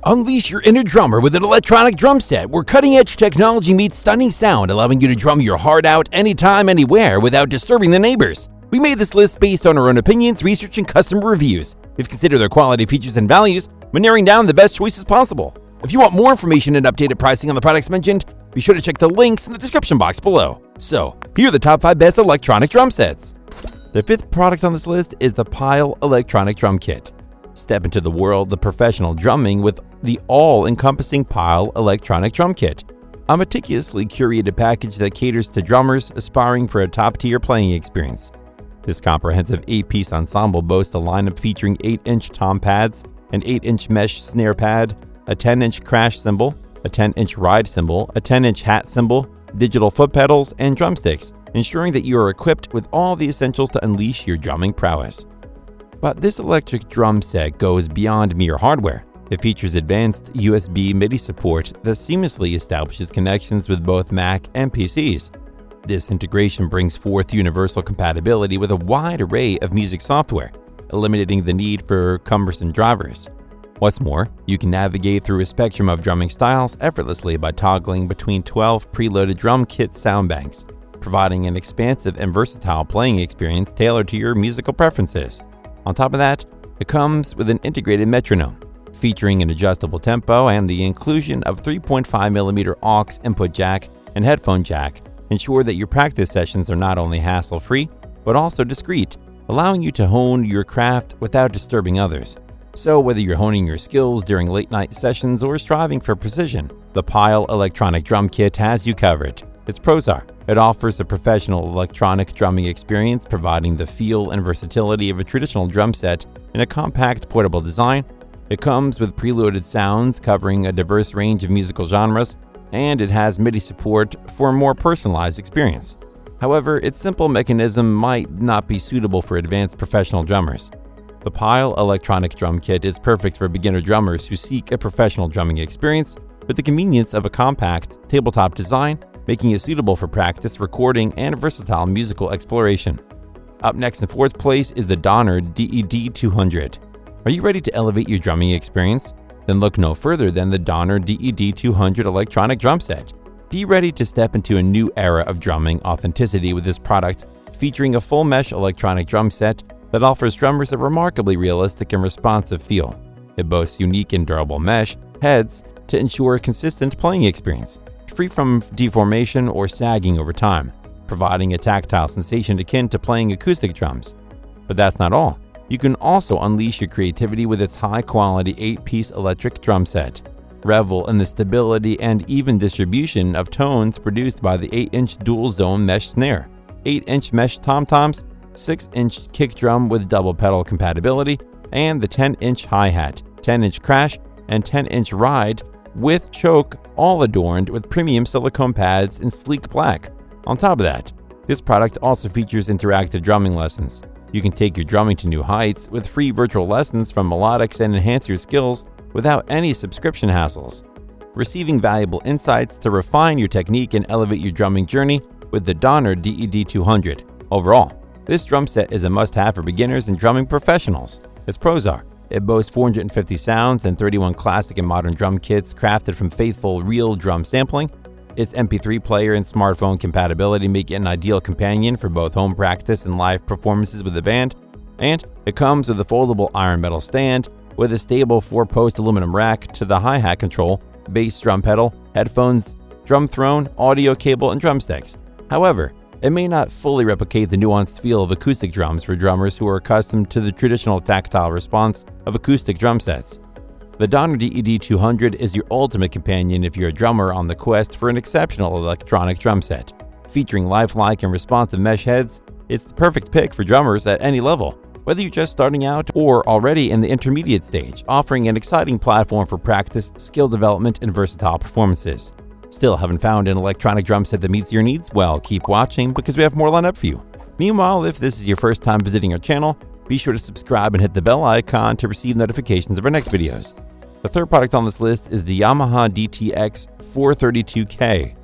Unleash your inner drummer with an electronic drum set where cutting-edge technology meets stunning sound, allowing you to drum your heart out anytime, anywhere without disturbing the neighbors. We made this list based on our own opinions, research, and customer reviews. We've considered their quality, features, and values when narrowing down the best choices possible. If you want more information and updated pricing on the products mentioned, be sure to check the links in the description box below. So, here are the top 5 best electronic drum sets. The 5th product on this list is the Pyle electronic drum kit. Step into the world of professional drumming with the all-encompassing Pyle electronic drum kit, a meticulously curated package that caters to drummers aspiring for a top-tier playing experience. This comprehensive 8-piece ensemble boasts a lineup featuring 8-inch tom pads, an 8-inch mesh snare pad, a 10-inch crash cymbal, a 10-inch ride cymbal, a 10-inch hat cymbal, digital foot pedals, and drumsticks, ensuring that you are equipped with all the essentials to unleash your drumming prowess. But this electric drum set goes beyond mere hardware. It features advanced USB MIDI support that seamlessly establishes connections with both Mac and PCs. This integration brings forth universal compatibility with a wide array of music software, eliminating the need for cumbersome drivers. What's more, you can navigate through a spectrum of drumming styles effortlessly by toggling between 12 preloaded drum kit sound banks, providing an expansive and versatile playing experience tailored to your musical preferences. On top of that, it comes with an integrated metronome, featuring an adjustable tempo and the inclusion of 3.5mm aux input jack and headphone jack. Ensure that your practice sessions are not only hassle-free, but also discreet, allowing you to hone your craft without disturbing others. So whether you're honing your skills during late-night sessions or striving for precision, the Pyle electronic drum kit has you covered. Its pros are: it offers a professional electronic drumming experience, providing the feel and versatility of a traditional drum set in a compact, portable design. It comes with preloaded sounds covering a diverse range of musical genres, and it has MIDI support for a more personalized experience. However, its simple mechanism might not be suitable for advanced professional drummers. The Pyle electronic drum kit is perfect for beginner drummers who seek a professional drumming experience with the convenience of a compact, tabletop design, making it suitable for practice, recording, and versatile musical exploration. Up next in 4th place is the Donner DED-200. Are you ready to elevate your drumming experience? Then look no further than the Donner DED-200 electronic drum set. Be ready to step into a new era of drumming authenticity with this product, featuring a full mesh electronic drum set that offers drummers a remarkably realistic and responsive feel. It boasts unique and durable mesh heads to ensure a consistent playing experience, free from deformation or sagging over time, providing a tactile sensation akin to playing acoustic drums. But that's not all. You can also unleash your creativity with its high-quality 8-piece electric drum set. Revel in the stability and even distribution of tones produced by the 8-inch dual-zone mesh snare, 8-inch mesh tom-toms, 6-inch kick drum with double pedal compatibility, and the 10-inch hi-hat, 10-inch crash, and 10-inch ride with choke, all adorned with premium silicone pads in sleek black. On top of that, this product also features interactive drumming lessons. You can take your drumming to new heights with free virtual lessons from Melodics and enhance your skills without any subscription hassles. Receiving valuable insights to refine your technique and elevate your drumming journey with the Donner DED-200. Overall, this drum set is a must-have for beginners and drumming professionals. Its pros are: it boasts 450 sounds and 31 classic and modern drum kits crafted from faithful real drum sampling. Its MP3 player and smartphone compatibility make it an ideal companion for both home practice and live performances with the band. And it comes with a foldable iron metal stand with a stable 4-post aluminum rack to the hi-hat control, bass drum pedal, headphones, drum throne, audio cable, and drumsticks. However, it may not fully replicate the nuanced feel of acoustic drums for drummers who are accustomed to the traditional tactile response of acoustic drum sets. The Donner DED-200 is your ultimate companion if you're a drummer on the quest for an exceptional electronic drum set. Featuring lifelike and responsive mesh heads, it's the perfect pick for drummers at any level, whether you're just starting out or already in the intermediate stage, offering an exciting platform for practice, skill development, and versatile performances. Still haven't found an electronic drum set that meets your needs? Well, keep watching because we have more lined up for you. Meanwhile, if this is your first time visiting our channel, be sure to subscribe and hit the bell icon to receive notifications of our next videos. The 3rd product on this list is the Yamaha DTX432K.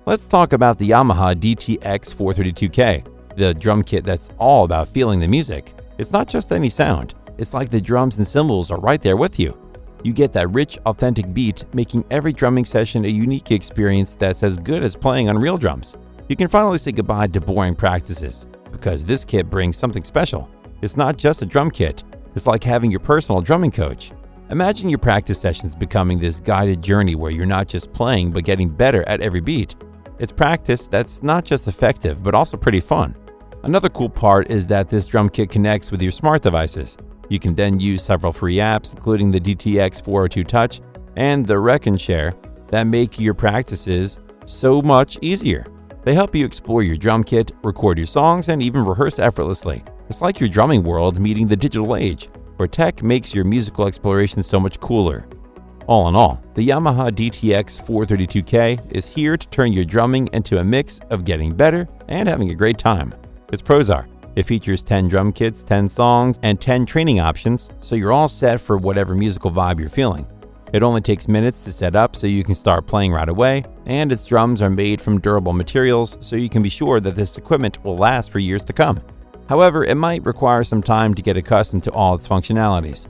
Let's talk about the Yamaha DTX432K, the drum kit that's all about feeling the music. It's not just any sound, it's like the drums and cymbals are right there with you. You get that rich, authentic beat, making every drumming session a unique experience that's as good as playing on real drums. You can finally say goodbye to boring practices, because this kit brings something special. It's not just a drum kit, it's like having your personal drumming coach. Imagine your practice sessions becoming this guided journey where you're not just playing but getting better at every beat. It's practice that's not just effective but also pretty fun. Another cool part is that this drum kit connects with your smart devices. You can then use several free apps, including the DTX402 Touch and the Rec and Share, that make your practices so much easier. They help you explore your drum kit, record your songs, and even rehearse effortlessly. It's like your drumming world meeting the digital age, where tech makes your musical exploration so much cooler. All in all, the Yamaha DTX432K is here to turn your drumming into a mix of getting better and having a great time. Its pros are: it features 10 drum kits, 10 songs, and 10 training options, so you're all set for whatever musical vibe you're feeling. It only takes minutes to set up so you can start playing right away, and its drums are made from durable materials so you can be sure that this equipment will last for years to come. However, it might require some time to get accustomed to all its functionalities.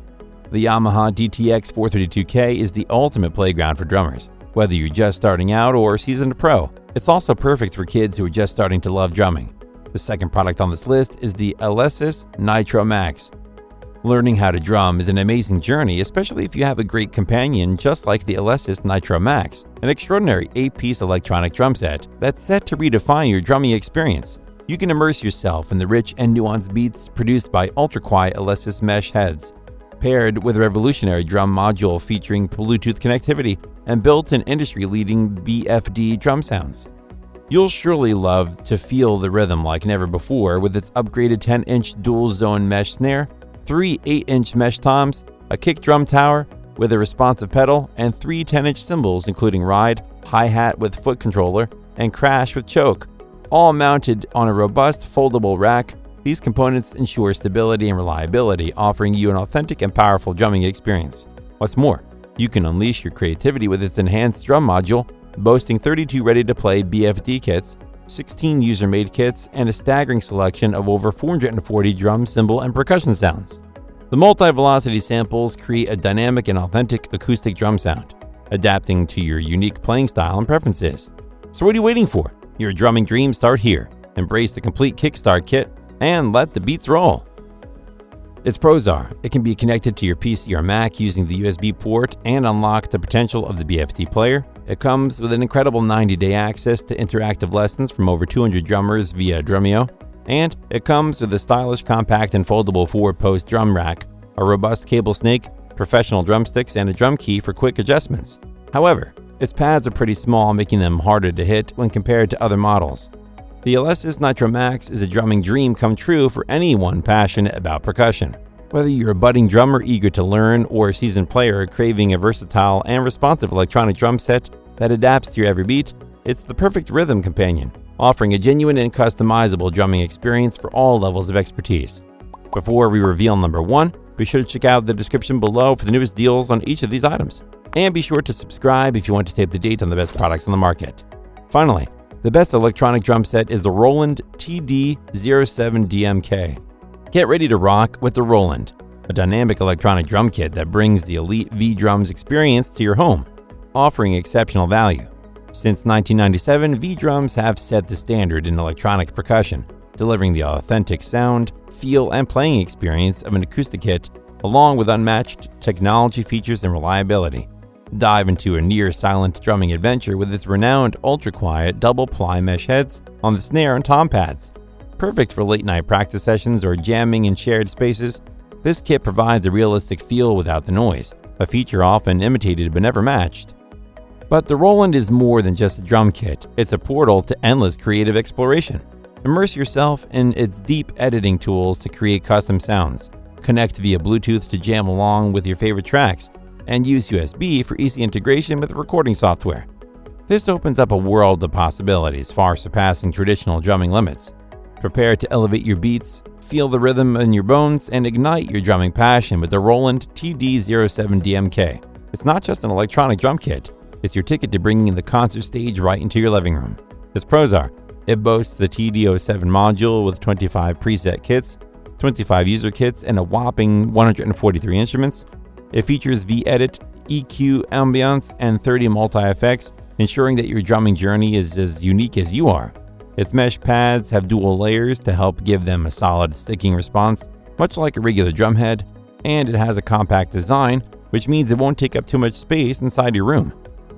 The Yamaha DTX432K is the ultimate playground for drummers, whether you're just starting out or a seasoned pro. It's also perfect for kids who are just starting to love drumming. The second product on this list is the Alesis Nitro Max. Learning how to drum is an amazing journey, especially if you have a great companion just like the Alesis Nitro Max, an extraordinary 8-piece electronic drum set that's set to redefine your drumming experience. You can immerse yourself in the rich and nuanced beats produced by ultra-quiet Alesis mesh heads, paired with a revolutionary drum module featuring Bluetooth connectivity and built-in industry-leading BFD drum sounds. You'll surely love to feel the rhythm like never before with its upgraded 10-inch dual-zone mesh snare, 3 8-inch mesh toms, a kick drum tower with a responsive pedal, and 3 10-inch cymbals including ride, hi-hat with foot controller, and crash with choke. All mounted on a robust foldable rack, these components ensure stability and reliability, offering you an authentic and powerful drumming experience. What's more, you can unleash your creativity with its enhanced drum module, boasting 32 ready-to-play BFD kits, 16 user-made kits, and a staggering selection of over 440 drum, cymbal, and percussion sounds. The multi-velocity samples create a dynamic and authentic acoustic drum sound, adapting to your unique playing style and preferences. So what are you waiting for? Your drumming dreams start here. Embrace the complete Kickstart kit and let the beats roll. Its pros are: it can be connected to your PC or Mac using the USB port and unlock the potential of the BFD player. It comes with an incredible 90-day access to interactive lessons from over 200 drummers via Drumeo. And it comes with a stylish, compact, and foldable 4-post drum rack, a robust cable snake, professional drumsticks, and a drum key for quick adjustments. However, its pads are pretty small, making them harder to hit when compared to other models. The Alesis Nitro Max is a drumming dream come true for anyone passionate about percussion. Whether you're a budding drummer eager to learn or a seasoned player craving a versatile and responsive electronic drum set that adapts to your every beat, it's the perfect rhythm companion, offering a genuine and customizable drumming experience for all levels of expertise. Before we reveal number 1, be sure to check out the description below for the newest deals on each of these items. And be sure to subscribe if you want to stay up to date on the best products on the market. Finally, the best electronic drum set is the Roland TD-07DMK. Get ready to rock with the Roland, a dynamic electronic drum kit that brings the elite V-Drums experience to your home, offering exceptional value. Since 1997, V-Drums have set the standard in electronic percussion, delivering the authentic sound, feel, and playing experience of an acoustic kit, along with unmatched technology features and reliability. Dive into a near-silent drumming adventure with its renowned ultra-quiet double-ply mesh heads on the snare and tom pads. Perfect for late-night practice sessions or jamming in shared spaces, this kit provides a realistic feel without the noise, a feature often imitated but never matched. But the Roland is more than just a drum kit, it's a portal to endless creative exploration. Immerse yourself in its deep editing tools to create custom sounds, connect via Bluetooth to jam along with your favorite tracks, and use USB for easy integration with recording software. This opens up a world of possibilities far surpassing traditional drumming limits. Prepare to elevate your beats, feel the rhythm in your bones, and ignite your drumming passion with the Roland TD-07DMK. It's not just an electronic drum kit, it's your ticket to bringing the concert stage right into your living room. Its pros are: it boasts the TD-07 module with 25 preset kits, 25 user kits, and a whopping 143 instruments. It features V-Edit, EQ, ambience, and 30 multi-effects, ensuring that your drumming journey is as unique as you are. Its mesh pads have dual layers to help give them a solid sticking response, much like a regular drum head, and it has a compact design, which means it won't take up too much space inside your room.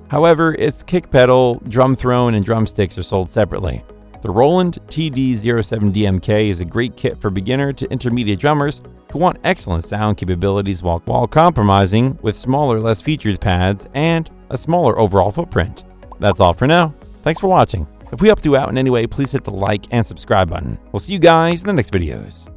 However, its kick pedal, drum throne, and drumsticks are sold separately. The Roland TD-07DMK is a great kit for beginner to intermediate drummers who want excellent sound capabilities while compromising with smaller, less featured pads and a smaller overall footprint. That's all for now. Thanks for watching. If we helped you out in any way, please hit the like and subscribe button. We'll see you guys in the next videos.